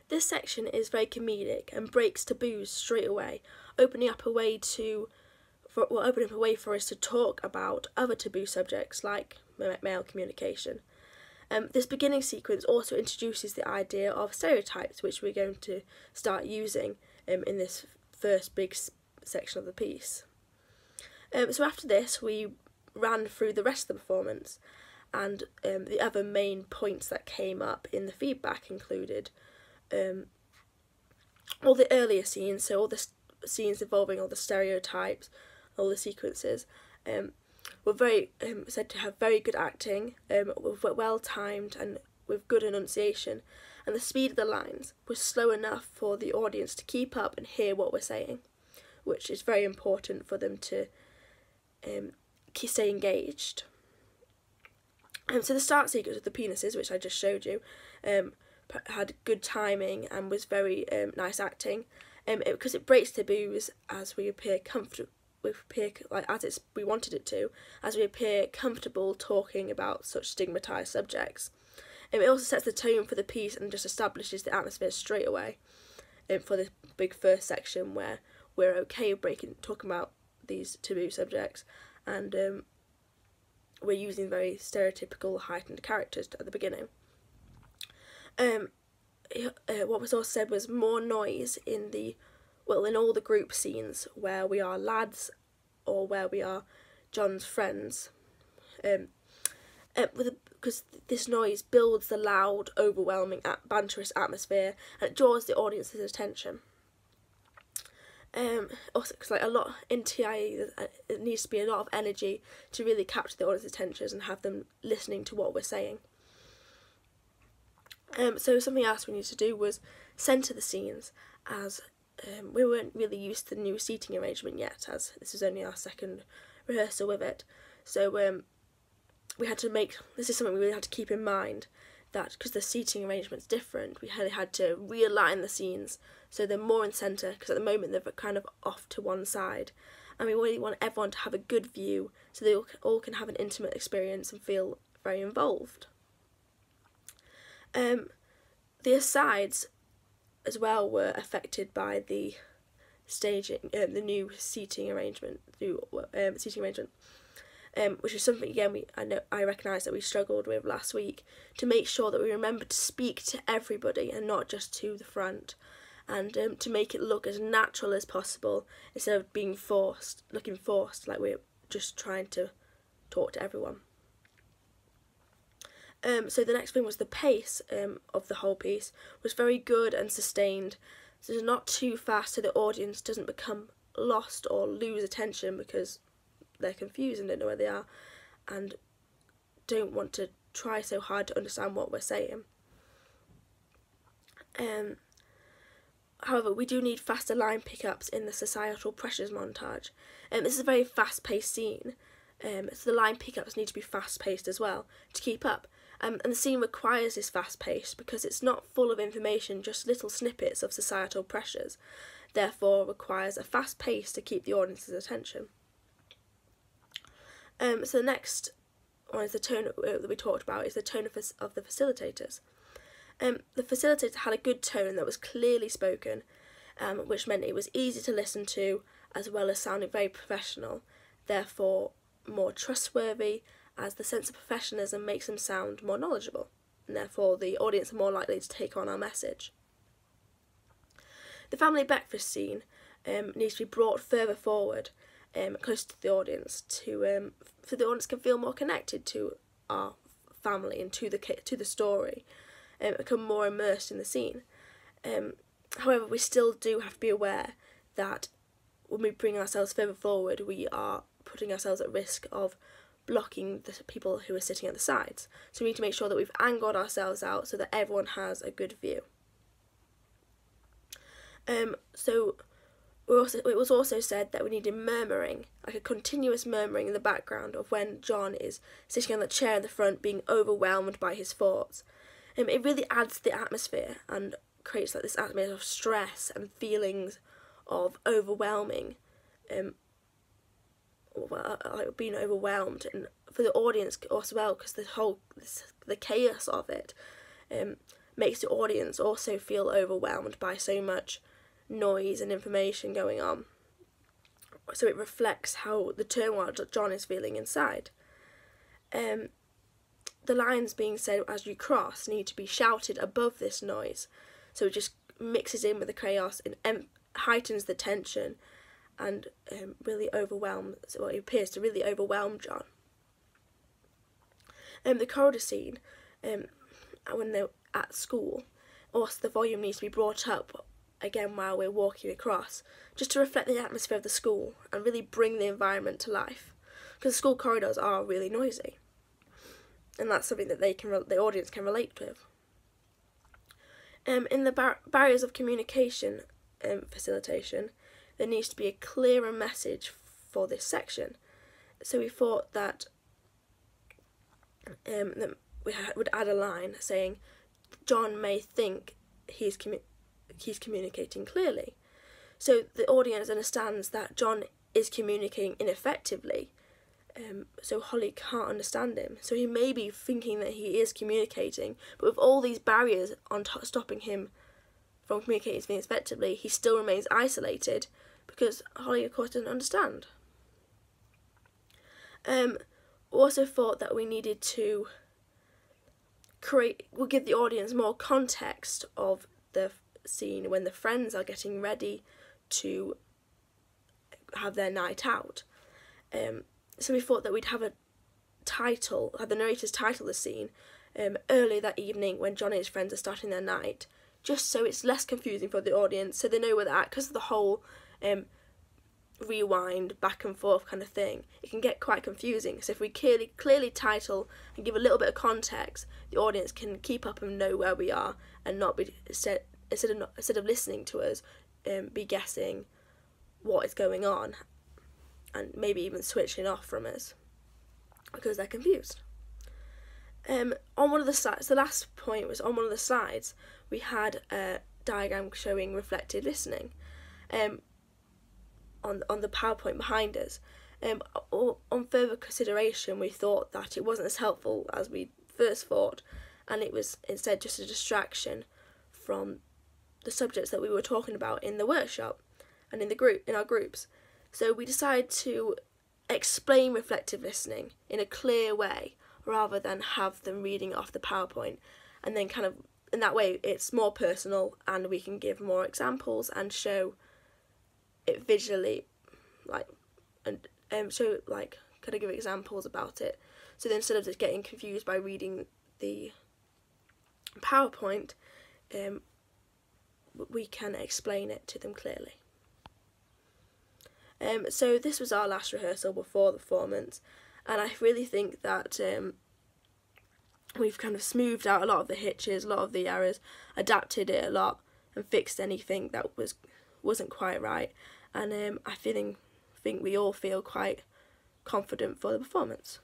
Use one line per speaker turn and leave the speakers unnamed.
This section is very comedic and breaks taboos straight away, opening up a way for us to talk about other taboo subjects like male communication. This beginning sequence also introduces the idea of stereotypes, which we're going to start using in this first big section of the piece. So after this, we ran through the rest of the performance, and the other main points that came up in the feedback included all the earlier scenes, so all the scenes involving all the stereotypes, all the sequences, were very said to have very good acting, were well timed and with good enunciation, and the speed of the lines was slow enough for the audience to keep up and hear what we're saying, which is very important for them to stay engaged. So the start sequence of the penises, which I just showed you, had good timing and was very nice acting, because it breaks taboos as we appear comfortable. We wanted it to, as we appear comfortable talking about such stigmatised subjects. It also sets the tone for the piece and just establishes the atmosphere straight away for the big first section where we're okay talking about these taboo subjects, and we're using very stereotypical heightened characters at the beginning. What was also said was more noise in all the group scenes where we are lads or where we are John's friends, because this noise builds the loud, overwhelming, banterous atmosphere, and it draws the audience's attention. Also, because a lot in TIE, it needs to be a lot of energy to really capture the audience's attention and have them listening to what we're saying. So something else we needed to do was centre the scenes, as we weren't really used to the new seating arrangement yet, as this was only our second rehearsal with it. So we had to this is something we really had to keep in mind, that because the seating arrangement's different, we had to realign the scenes so they're more in centre, because at the moment they're kind of off to one side, and we really want everyone to have a good view so they all can have an intimate experience and feel very involved. The asides as well were affected by the staging, the new seating arrangement, which is something again I recognise that we struggled with last week, to make sure that we remember to speak to everybody and not just to the front, and to make it look as natural as possible instead of looking forced, like we're just trying to talk to everyone. So the next thing was the pace of the whole piece was very good and sustained, so it's not too fast so the audience doesn't become lost or lose attention because they're confused and don't know where they are and don't want to try so hard to understand what we're saying. However, we do need faster line pickups in the societal pressures montage. This is a very fast-paced scene, so the line pickups need to be fast-paced as well to keep up. And the scene requires this fast pace because it's not full of information, just little snippets of societal pressures, therefore requires a fast pace to keep the audience's attention. So the next one is the tone that we talked about, is the tone of the facilitators. The facilitator had a good tone that was clearly spoken, which meant it was easy to listen to as well as sounding very professional, therefore more trustworthy, as the sense of professionalism makes them sound more knowledgeable, and therefore the audience are more likely to take on our message. The family breakfast scene needs to be brought further forward, close to the audience, so the audience can feel more connected to our family and to the story, become more immersed in the scene. However, we still do have to be aware that when we bring ourselves further forward, we are putting ourselves at risk of blocking the people who are sitting at the sides. So we need to make sure that we've angled ourselves out so that everyone has a good view. So it was also said that we needed murmuring, like a continuous murmuring in the background of when John is sitting on the chair in the front being overwhelmed by his thoughts. It really adds to the atmosphere and creates this atmosphere of stress and feelings of overwhelming, like being overwhelmed, and for the audience as well, because the chaos of it makes the audience also feel overwhelmed by so much noise and information going on. So it reflects how the turmoil that John is feeling inside. The lines being said as you cross need to be shouted above this noise, so it just mixes in with the chaos and heightens the tension and really overwhelms, well, it appears to really overwhelm John. The corridor scene, when they're at school, also the volume needs to be brought up again while we're walking across, just to reflect the atmosphere of the school and really bring the environment to life, because the school corridors are really noisy, and that's something that the audience can relate with. In the barriers of communication facilitation, there needs to be a clearer message for this section. So we thought that we would add a line saying, John may think he's communicating clearly. So the audience understands that John is communicating ineffectively, so Holly can't understand him. So he may be thinking that he is communicating, but with all these barriers on stopping him from communicating effectively, he still remains isolated because Holly, of course, doesn't understand. Also thought that we needed to give the audience more context of the scene when the friends are getting ready to have their night out. So we thought that we'd have the narrators title the scene early that evening when John and his friends are starting their night, just so it's less confusing for the audience, so they know where they're at, because of the whole rewind, back and forth kind of thing. It can get quite confusing, so if we clearly title and give a little bit of context, the audience can keep up and know where we are, and not be instead of listening to us, be guessing what is going on, and maybe even switching off from us because they're confused. On one of the slides, the last point was on one of the slides, we had a diagram showing reflective listening on the PowerPoint behind us. On further consideration, we thought that it wasn't as helpful as we first thought, and it was instead just a distraction from the subjects that we were talking about in the workshop and in our groups. So we decided to explain reflective listening in a clear way rather than have them reading off the PowerPoint, and then kind of in that way it's more personal and we can give more examples and show it visually, kind of give examples about it. So then instead of just getting confused by reading the PowerPoint, we can explain it to them clearly. So this was our last rehearsal before the performance, and I really think that we've kind of smoothed out a lot of the hitches, a lot of the errors, adapted it a lot, and fixed anything that wasn't quite right. And I think we all feel quite confident for the performance.